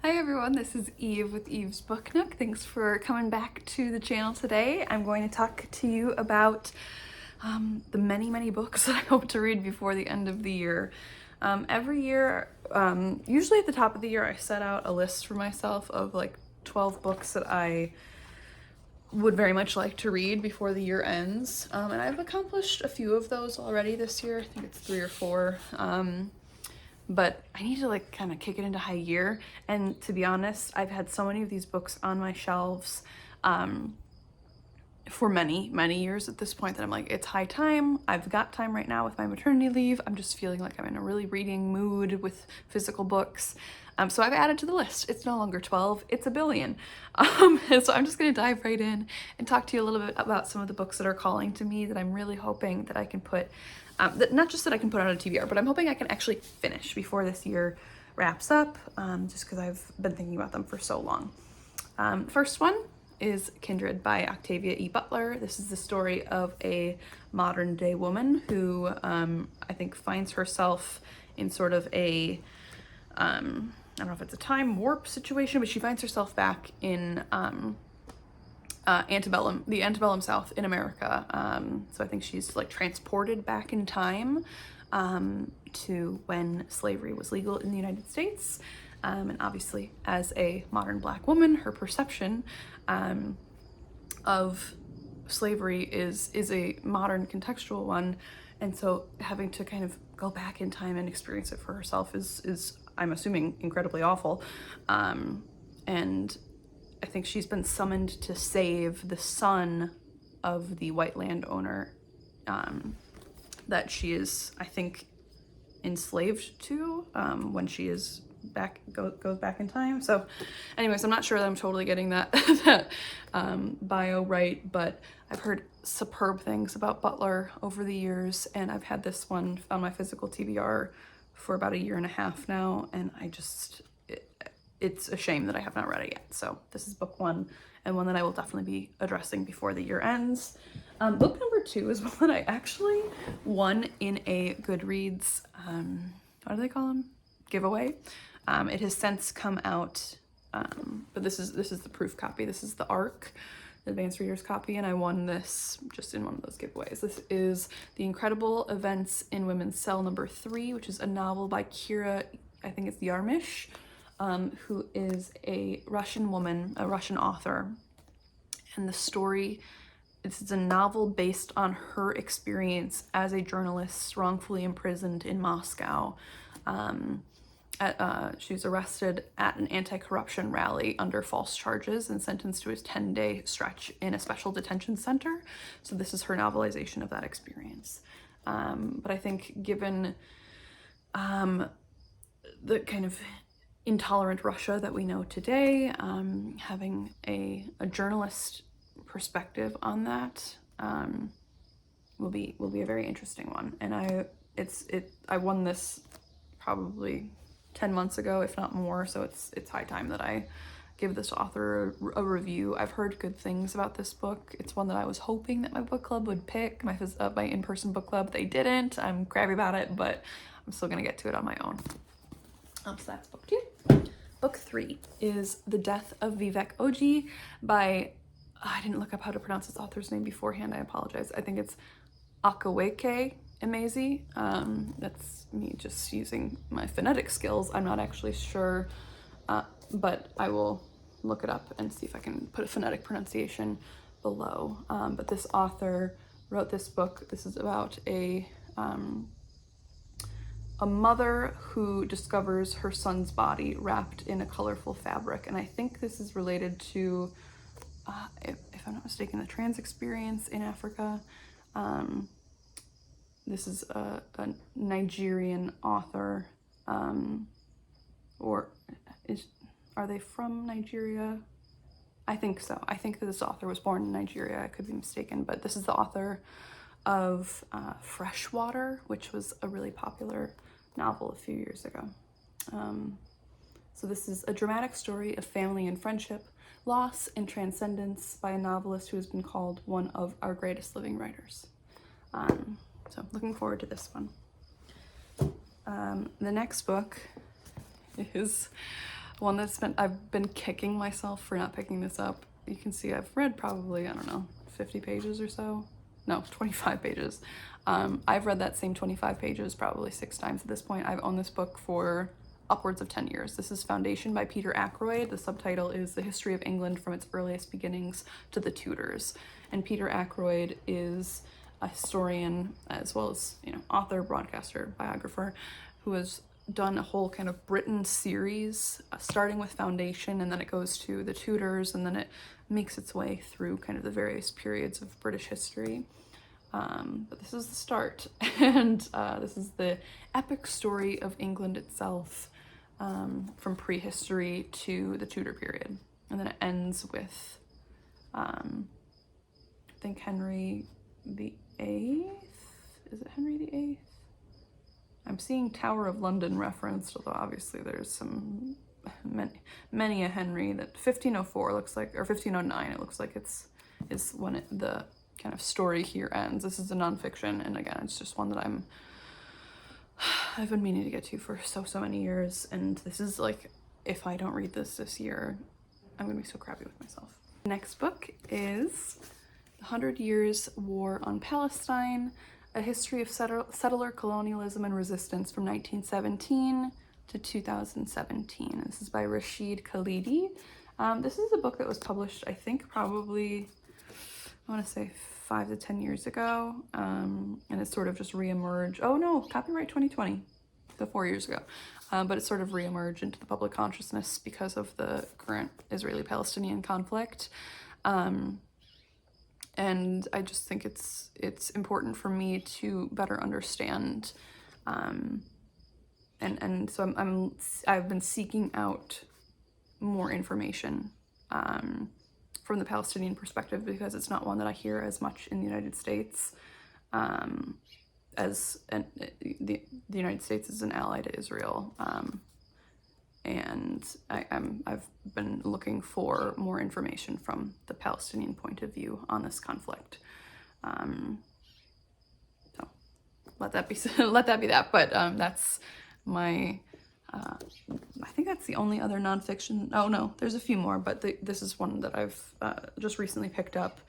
Hi everyone, this is Eve with Eve's Book Nook. Thanks for coming back to the channel today. I'm going to talk to you about the many books that I hope to read before the end of the year. Every year, usually at the top of the year, I set out a list for myself of like 12 books that I would very much like to read before the year ends. And I've accomplished a few of those already this year. I think it's 3 or 4. But I need to like kind of kick it into high gear. And to be honest, I've had so many of these books on my shelves for many years at this point that I'm like, it's high time. I've got time right now with my maternity leave. I'm just feeling like I'm in a really reading mood with physical books. So I've added to the list. It's no longer 12, it's a billion. And so I'm just gonna dive right in and talk to you a little bit about some of the books that are calling to me that I'm really hoping that I can put, not just that I can put on a TBR, but I'm hoping I can actually finish before this year wraps up, just because I've been thinking about them for so long. First one is Kindred by Octavia E. Butler. This is the story of a modern day woman who I think finds herself in sort of a, I don't know if it's a time warp situation, but she finds herself back in the antebellum South in America. So I think she's like transported back in time to when slavery was legal in the United States. And obviously, as a modern Black woman, her perception of slavery is a modern contextual one. And so having to kind of go back in time and experience it for herself is I'm assuming, incredibly awful. And I think she's been summoned to save the son of the white landowner that she is, I think, enslaved to when she is goes back in time. So anyways, I'm not sure that I'm totally getting that bio right, but I've heard superb things about Butler over the years, and I've had this one on my physical TBR for about 1.5 years now, and it's a shame that I have not read it yet. So this is book 1, and one that I will definitely be addressing before the year ends. Book number 2 is one that I actually won in a Goodreads, what do they call them? Giveaway. It has since come out, but this is the proof copy. This is the ARC, the Advanced Reader's copy, and I won this just in one of those giveaways. This is The Incredible Events in Women's Cell number 3, which is a novel by Kira, I think it's Yarmish, who is a Russian woman, a Russian author. And the story, it's a novel based on her experience as a journalist wrongfully imprisoned in Moscow. She was arrested at an anti-corruption rally under false charges and sentenced to a 10-day stretch in a special detention center. So this is her novelization of that experience. But I think given the kind of intolerant Russia that we know today, having a journalist perspective on that will be a very interesting one. And I won this probably 10 months ago, if not more, so it's high time that I give this author a review. I've heard good things about this book. It's one that I was hoping that my book club would pick, my in-person book club. They didn't. I'm crabby about it, but I'm still gonna get to it on my own. So that's book 2. Book 3 is The Death of Viv OG by, I didn't look up how to pronounce this author's name beforehand, I apologize. I think it's Akaweke Emezi. That's me just using my phonetic skills. I'm not actually sure, but I will look it up and see if I can put a phonetic pronunciation below. But this author wrote this book. This is about a mother who discovers her son's body wrapped in a colorful fabric. And I think this is related to, if I'm not mistaken, the trans experience in Africa. This is a Nigerian author, are they from Nigeria? I think so. I think that this author was born in Nigeria. I could be mistaken, but this is the author of Freshwater, which was a really popular novel a few years ago. So this is a dramatic story of family and friendship, loss and transcendence by a novelist who has been called one of our greatest living writers. So looking forward to this one. The next book is one I've been kicking myself for not picking this up. You can see I've read probably, I don't know, 50 pages or so. No, 25 pages. I've read that same 25 pages probably 6 times at this point. I've owned this book for upwards of 10 years. This is Foundation by Peter Ackroyd. The subtitle is The History of England from its Earliest Beginnings to the Tudors. And Peter Ackroyd is a historian as well as, author, broadcaster, biographer, who has done a whole kind of Britain series, starting with Foundation, and then it goes to the Tudors, and then it makes its way through kind of the various periods of British history. But this is the start, and this is the epic story of England itself, from prehistory to the Tudor period. And then it ends with, I think Henry the Eighth? Is it Henry the Eighth? I'm seeing Tower of London referenced, although obviously there's some, many a Henry. That 1504 looks like, or 1509, it looks like is when the kind of story here ends. This is a nonfiction, and again, it's just one that I've been meaning to get to for so many years, and this is like, if I don't read this year, I'm gonna be so crappy with myself. Next book is The 100 Years' War on Palestine, A History of Settler Colonialism and Resistance from 1917 to 2017. This is by Rashid Khalidi. This is a book that was published, I think, probably, I want to say 5 to 10 years ago, and it's sort of just reemerged. Oh no, copyright 2020, so 4 years ago. But it sort of reemerged into the public consciousness because of the current Israeli-Palestinian conflict. And I just think it's important for me to better understand, and so I've been seeking out more information from the Palestinian perspective, because it's not one that I hear as much in the United States, as the United States is an ally to Israel, and I've been looking for more information from the Palestinian point of view on this conflict. So let that be that. But that's my. I think that's the only other nonfiction. Oh no, there's a few more, but this is one that I've just recently picked up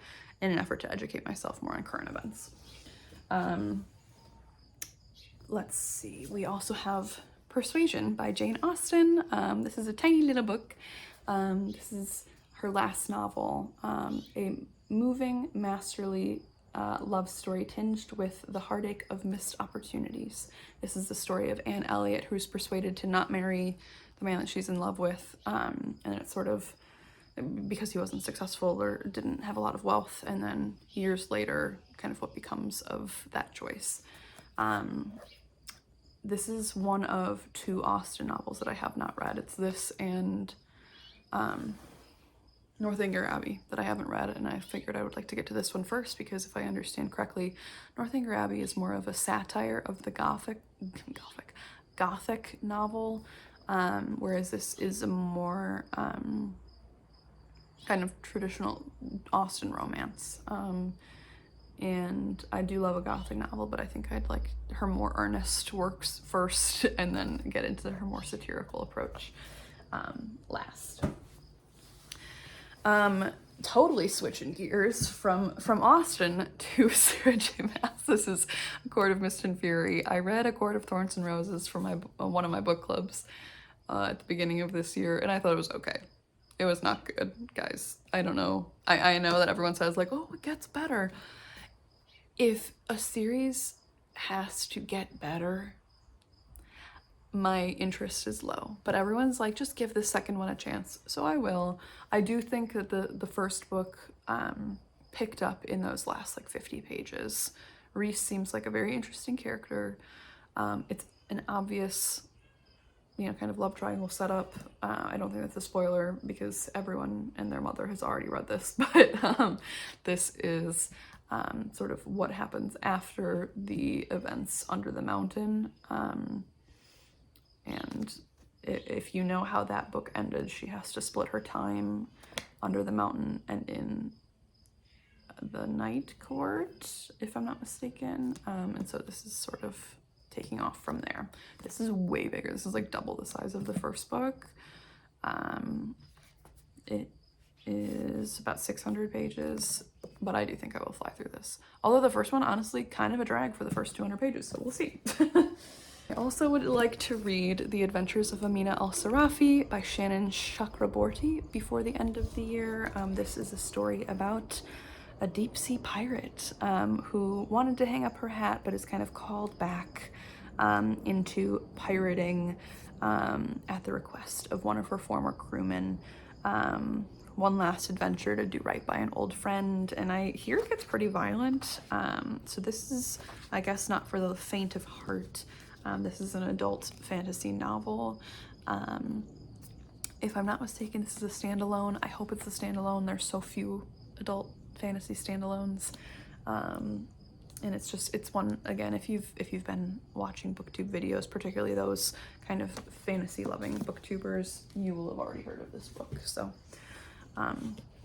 in an effort to educate myself more on current events. Let's see. We also have Persuasion by Jane Austen. This is a tiny little book. This is her last novel, a moving, masterly love story tinged with the heartache of missed opportunities. This is the story of Anne Elliot, who's persuaded to not marry the man that she's in love with, and it's sort of because he wasn't successful or didn't have a lot of wealth, and then years later, kind of what becomes of that choice. This is one of 2 Austen novels that I have not read. It's this and Northanger Abbey that I haven't read, and I figured I would like to get to this one first, because if I understand correctly, Northanger Abbey is more of a satire of the Gothic novel, whereas this is a more kind of traditional Austen romance. And I do love a Gothic novel, but I think I'd like her more earnest works first, and then get into her more satirical approach last. Totally switching gears from Austen to Sarah J. Maas. This is A Court of Mist and Fury. I read A Court of Thorns and Roses for one of my book clubs at the beginning of this year, and I thought it was okay. It was not good, guys. I don't know. I know that everyone says like, oh, it gets better. If a series has to get better, my interest is low, but everyone's like, just give the second one a chance, so I will. I do think that the first book picked up in those last like 50 pages. Reese seems like a very interesting character. It's an obvious, kind of love triangle setup. I don't think that's a spoiler because everyone and their mother has already read this, but this is sort of what happens after the events under the mountain. And if you know how that book ended, she has to split her time under the mountain and in the Night Court, if I'm not mistaken. And so this is sort of taking off from there. This is way bigger. This is like double the size of the first book. It is about 600 pages, but I do think I will fly through this. Although the first one, honestly, kind of a drag for the first 200 pages, so we'll see. I also would like to read The Adventures of Amina al-Sarafi by Shannon Chakraborty before the end of the year. This is a story about a deep sea pirate who wanted to hang up her hat but is kind of called back into pirating at the request of one of her former crewmen. One last adventure to do right by an old friend, and I hear it gets pretty violent. So this is, I guess, not for the faint of heart. This is an adult fantasy novel. If I'm not mistaken, this is a standalone. I hope it's a standalone. There's so few adult fantasy standalones. And it's one, again, if you've been watching booktube videos, particularly those kind of fantasy loving booktubers, you will have already heard of this book. So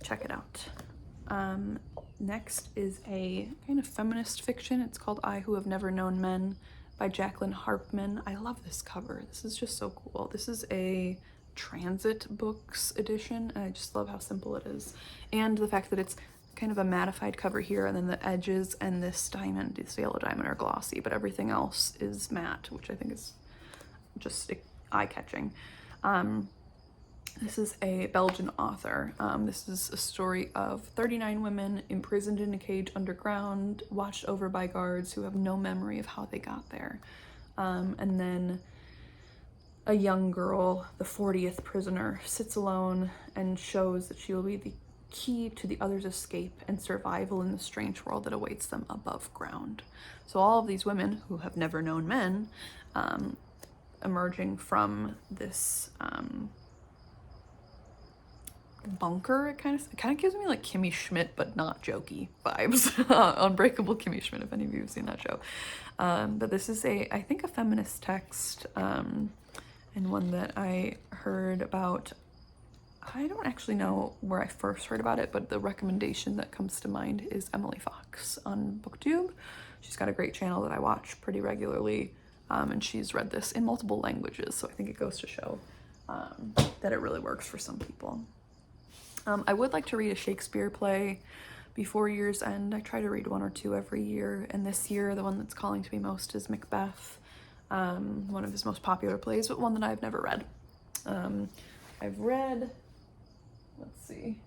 check it out. Next is a kind of feminist fiction. It's called I Who Have Never Known Men by Jacqueline Harpman. I love this cover. This is just so cool. This is a Transit Books edition, and I just love how simple it is. And the fact that it's kind of a mattified cover here, and then the edges and this diamond, this yellow diamond, are glossy, but everything else is matte, which I think is just eye-catching. This is a Belgian author. This is a story of 39 women imprisoned in a cage underground, watched over by guards who have no memory of how they got there. And then a young girl, the 40th prisoner, sits alone and shows that she will be the key to the others' escape and survival in the strange world that awaits them above ground. So all of these women who have never known men, emerging from this bunker, it kind of gives me like Kimmy Schmidt but not jokey vibes. Unbreakable Kimmy Schmidt, if any of you have seen that show. But this is I think a feminist text, and one that I heard about. I don't actually know where I first heard about it, but the recommendation that comes to mind is Emily Fox on BookTube. She's got a great channel that I watch pretty regularly, and she's read this in multiple languages, so I think it goes to show that it really works for some people. I would like to read a Shakespeare play before year's end. I try to read one or two every year, and this year the one that's calling to me most is Macbeth, one of his most popular plays, but one that I've never read. I've read, let's see,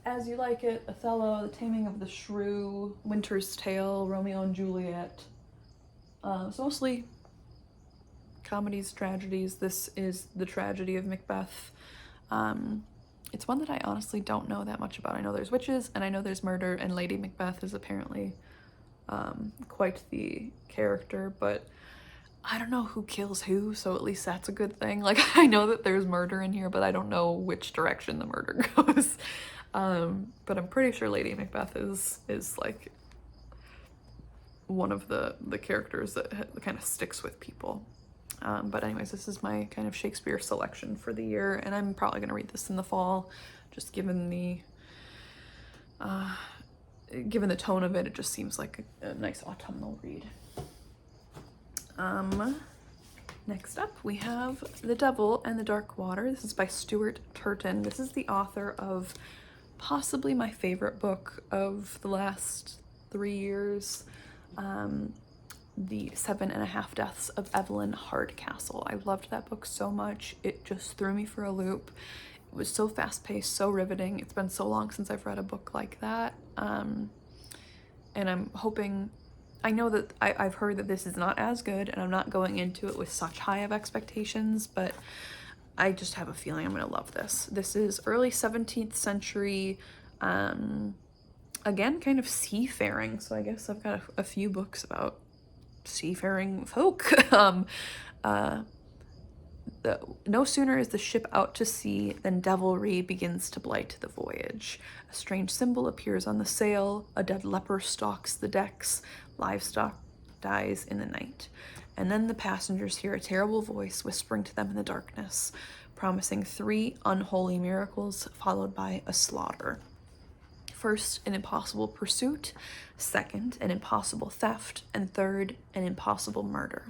As You Like It, Othello, The Taming of the Shrew, Winter's Tale, Romeo and Juliet. So mostly comedies, tragedies. This is The Tragedy of Macbeth. It's one that I honestly don't know that much about. I know there's witches, and I know there's murder, and Lady Macbeth is apparently quite the character, but I don't know who kills who, so at least that's a good thing. Like, I know that there's murder in here, but I don't know which direction the murder goes. But I'm pretty sure Lady Macbeth is like one of the characters that kind of sticks with people. But anyways, this is my kind of Shakespeare selection for the year, and I'm probably going to read this in the fall, just given the tone of it. It just seems like a nice autumnal read. Next up, we have The Devil and the Dark Water. This is by Stuart Turton. This is the author of possibly my favorite book of the last 3 years, The 7.5 Deaths of Evelyn Hardcastle. I loved that book so much. It just threw me for a loop. It was so fast-paced, so riveting. It's been so long since I've read a book like that. And I'm hoping, I know that I've heard that this is not as good, and I'm not going into it with such high of expectations, but I just have a feeling I'm gonna love this. This is early 17th century, again, kind of seafaring. So I guess I've got a few books about seafaring folk. No sooner is the ship out to sea than devilry begins to blight the voyage. A strange symbol appears on the sail, a dead leper stalks the decks, livestock dies in the night. And then the passengers hear a terrible voice whispering to them in the darkness, promising 3 unholy miracles followed by a slaughter. First, an impossible pursuit. Second, an impossible theft. And third, an impossible murder.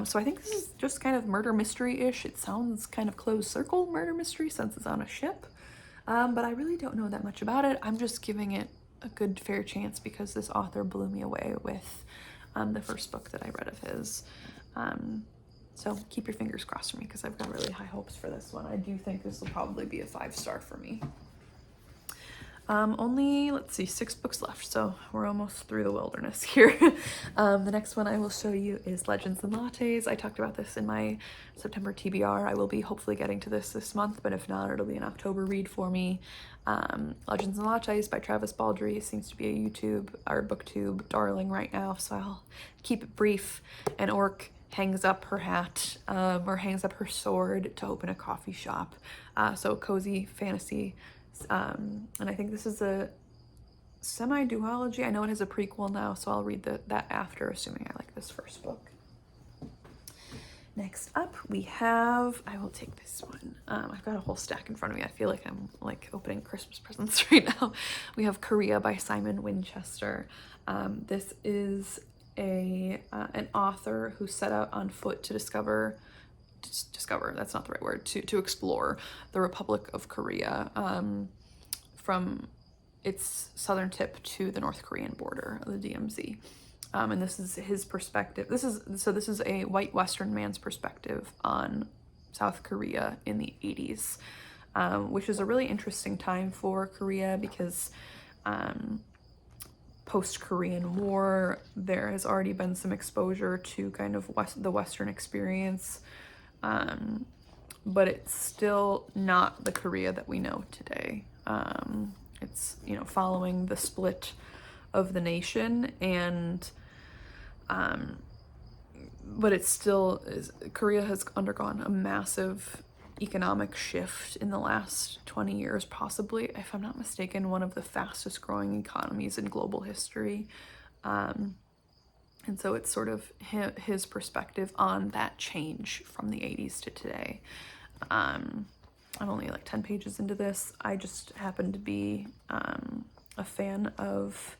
So I think this is just kind of murder mystery-ish. It sounds kind of closed circle murder mystery since it's on a ship. But I really don't know that much about it. I'm just giving it a good fair chance because this author blew me away with the first book that I read of his. So keep your fingers crossed for me because I've got really high hopes for this one. I do think this will probably be a 5-star for me. Only, let's see, 6 books left, so we're almost through the wilderness here. The next one I will show you is Legends and Lattes. I talked about this in my September TBR. I will be hopefully getting to this month, but if not, it'll be an October read for me. Legends and Lattes by Travis Baldry seems to be a YouTube or booktube darling right now, so I'll keep it brief. An orc hangs up her hat or hangs up her sword to open a coffee shop. So cozy fantasy. And I think this is a semi-duology. I know it has a prequel now, so I'll read that after, assuming I like this first book. Next up, we have, I will take this one. I've got a whole stack in front of me. I feel like I'm like opening Christmas presents right now. We have Korea by Simon Winchester. This is an author who set out on foot to discover, that's not the right word, to explore the Republic of Korea from its southern tip to the North Korean border, the DMZ. And this is his perspective. This is a white Western man's perspective on South Korea in the 80s, which is a really interesting time for Korea because post-Korean War, there has already been some exposure to kind of the Western experience. But it's still not the Korea that we know today. It's, you know, following the split of the nation and, but it still is, Korea has undergone a massive economic shift in the last 20 years, possibly, if I'm not mistaken, one of the fastest growing economies in global history. And so it's sort of his perspective on that change from the 80s to today. I'm only like 10 pages into this. I just happen to be a fan of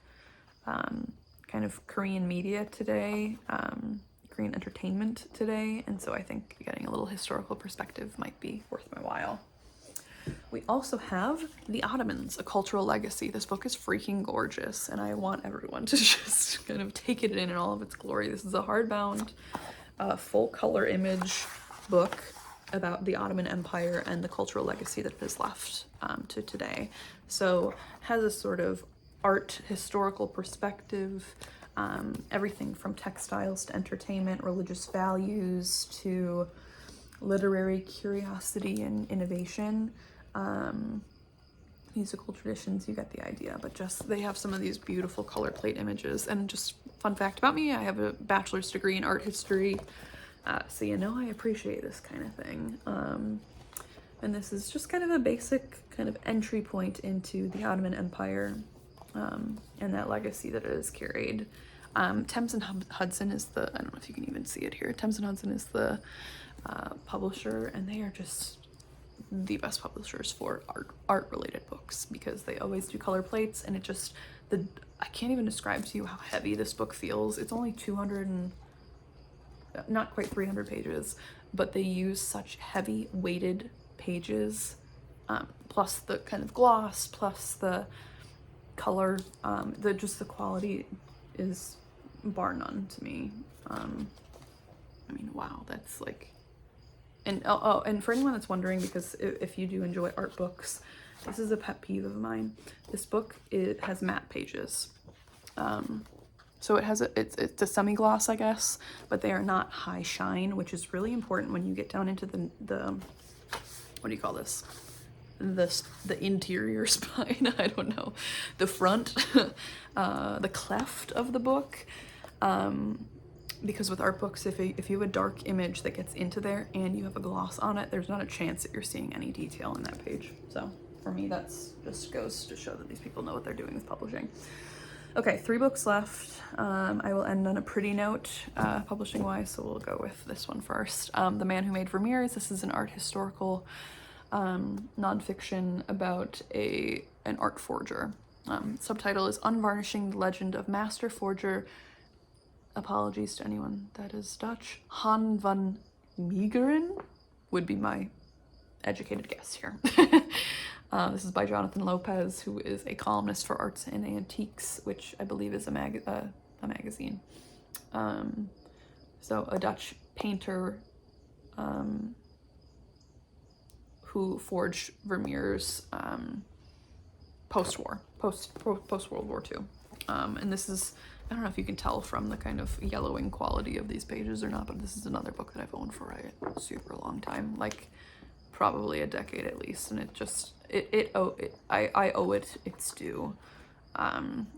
kind of Korean media today, Korean entertainment today, and so I think getting a little historical perspective might be worth my while. We also have The Ottomans, A Cultural Legacy. This book is freaking gorgeous, and I want everyone to just kind of take it in all of its glory. This is a hardbound, full color image book about the Ottoman Empire and the cultural legacy that it has left to today. So has a sort of art historical perspective, everything from textiles to entertainment, religious values to literary curiosity and innovation, musical traditions, you get the idea, but just they have some of these beautiful color plate images. And just fun fact about me, I have a bachelor's degree in art history, so you know I appreciate this kind of thing. And this is just kind of a basic kind of entry point into the Ottoman Empire and that legacy that it has carried. Thames and Hudson is the, I don't know if you can even see it here, Thames and Hudson is the publisher, and they are just the best publishers for art related books because they always do color plates, and it just, I can't even describe to you how heavy this book feels. It's only 200 and not quite 300 pages, but they use such heavy weighted pages, plus the kind of gloss, plus the color, the quality is bar none to me. I mean, wow, that's like, and and for anyone that's wondering, because if you do enjoy art books, this is a pet peeve of mine. This book, it has matte pages. So it has it's a semi-gloss, I guess, but they are not high shine, which is really important when you get down into the what do you call this? The interior spine, I don't know, the front, the cleft of the book. Because with art books, if you have a dark image that gets into there and you have a gloss on it, there's not a chance that you're seeing any detail in that page. So for me, that's just goes to show that these people know what they're doing with publishing. Okay, 3 books left. I will end on a pretty note, publishing wise, so we'll go with this one first. The Man Who Made Vermeers. This is an art historical nonfiction about an art forger. Subtitle is Unvarnishing the Legend of Master Forger. Apologies to anyone that is Dutch. Han van Meegeren would be my educated guess here. This is by Jonathan Lopez, who is a columnist for Arts and Antiques, which I believe is a magazine. So a Dutch painter who forged Vermeer's post-World War II. And this is, I don't know if you can tell from the kind of yellowing quality of these pages or not, but this is another book that I've owned for a super long time, like probably a decade at least, and I owe it its due.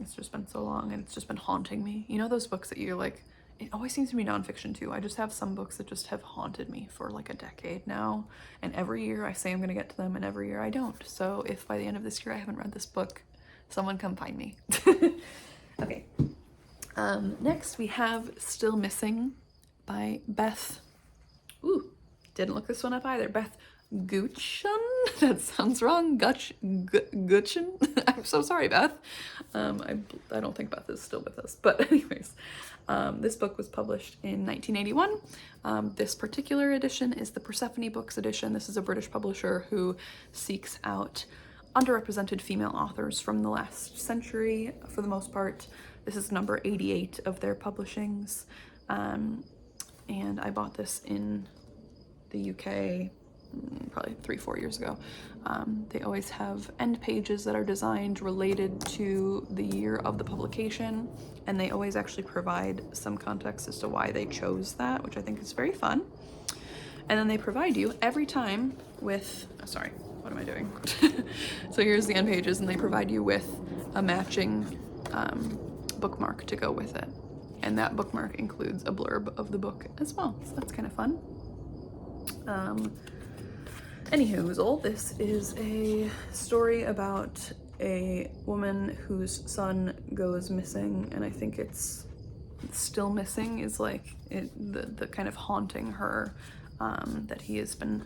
It's just been so long, and it's just been haunting me. You know those books that you're like, it always seems to be nonfiction too. I just have some books that just have haunted me for like a decade now, and every year I say I'm gonna get to them, and every year I don't. So if by the end of this year I haven't read this book, someone come find me. Okay. Next we have Still Missing by Beth. Ooh, didn't look this one up either. Beth Guccian? That sounds wrong. Guccian? I'm so sorry, Beth. I don't think Beth is still with us, but anyways, this book was published in 1981. This particular edition is the Persephone Books edition. This is a British publisher who seeks out underrepresented female authors from the last century, for the most part. This is number 88 of their publishings, and I bought this in the UK probably 3-4 years ago. They always have end pages that are designed related to the year of the publication, and they always actually provide some context as to why they chose that, which I think is very fun. And then they provide you every time with, oh, sorry, what am I doing? So here's the end pages, and they provide you with a matching bookmark to go with it. And that bookmark includes a blurb of the book as well, so that's kind of fun. Anywhoozle, this is a story about a woman whose son goes missing, and I think it's still missing is like the kind of haunting her, that he has been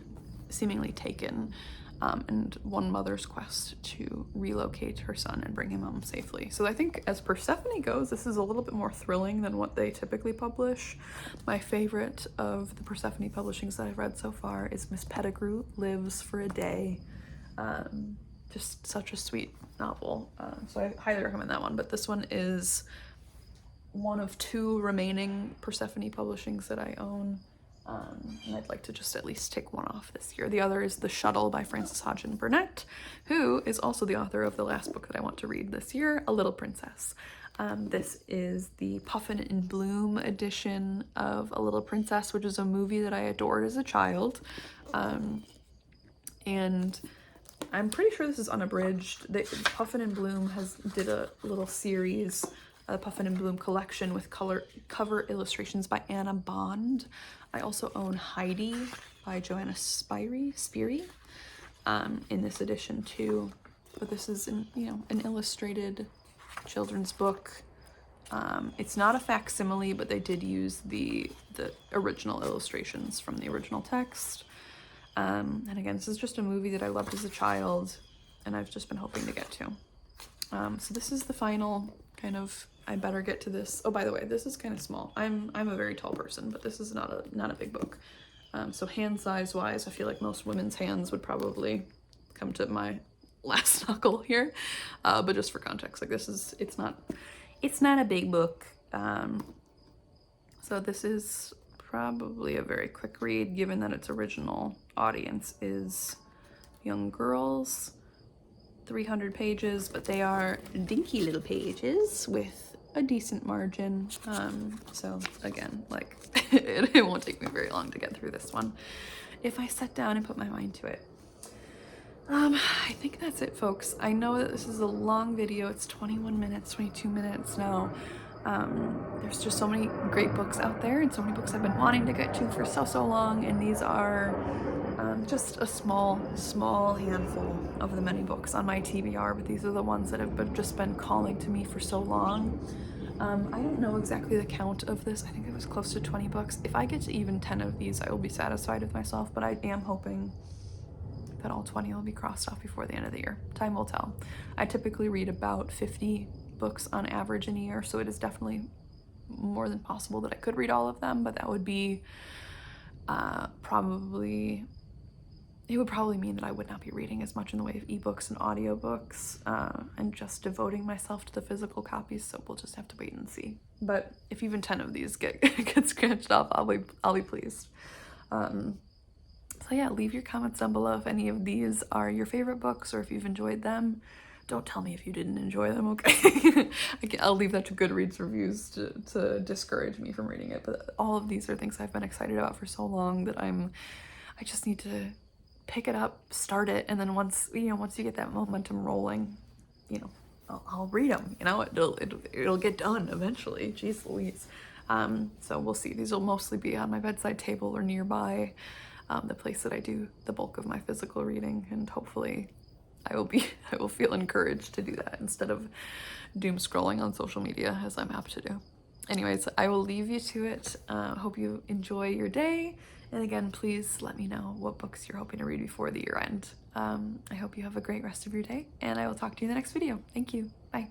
seemingly taken, and one mother's quest to relocate her son and bring him home safely. So I think as Persephone goes, this is a little bit more thrilling than what they typically publish. My favorite of the Persephone publishings that I've read so far is Miss Pettigrew Lives for a Day. Just such a sweet novel. So I highly recommend that one, but this one is one of 2 remaining Persephone publishings that I own. And I'd like to just at least take one off this year. The other is The Shuttle by Frances Hodgson Burnett, who is also the author of the last book that I want to read this year, A Little Princess. This is the Puffin and Bloom edition of A Little Princess, which is a movie that I adored as a child. And I'm pretty sure this is unabridged. Puffin and Bloom did a little series, the Puffin and Bloom collection, with cover illustrations by Anna Bond. I also own Heidi by Joanna Spyri in this edition too. But this is an illustrated children's book. It's not a facsimile, but they did use the original illustrations from the original text. And again, this is just a movie that I loved as a child, and I've just been hoping to get to. So this is the final kind of, I better get to this. Oh, by the way, this is kind of small. I'm a very tall person, but this is not a big book. So hand size wise, I feel like most women's hands would probably come to my last knuckle here. But just for context, like it's not a big book. So this is probably a very quick read, given that its original audience is young girls. 300 pages, but they are dinky little pages with a decent margin. So again, like it won't take me very long to get through this one if I sit down and put my mind to it. I think that's it, folks. I know that this is a long video. It's 21 minutes, 22 minutes now. There's just so many great books out there, and so many books I've been wanting to get to for so long, and these are just a small handful of the many books on my TBR, but these are the ones that have just been calling to me for so long. I don't know exactly the count of this. I think it was close to 20 books. If I get to even 10 of these, I will be satisfied with myself, but I am hoping that all 20 will be crossed off before the end of the year. Time will tell. I typically read about 50 books on average in a year, so it is definitely more than possible that I could read all of them, but that would be it would probably mean that I would not be reading as much in the way of ebooks and audiobooks, and just devoting myself to the physical copies, so we'll just have to wait and see. But if even 10 of these get scratched off, I'll be pleased. So yeah, leave your comments down below if any of these are your favorite books or if you've enjoyed them. Don't tell me if you didn't enjoy them, okay? I'll leave that to Goodreads reviews to discourage me from reading it, but all of these are things I've been excited about for so long that I just need to pick it up, start it, and then once you get that momentum rolling, I'll read them. It'll get done eventually. Jeez Louise. So we'll see. These will mostly be on my bedside table or nearby, the place that I do the bulk of my physical reading, and hopefully I will feel encouraged to do that instead of doom scrolling on social media, as I'm apt to do. Anyways, I will leave you to it. Hope you enjoy your day. And again, please let me know what books you're hoping to read before the year end. I hope you have a great rest of your day, and I will talk to you in the next video. Thank you. Bye.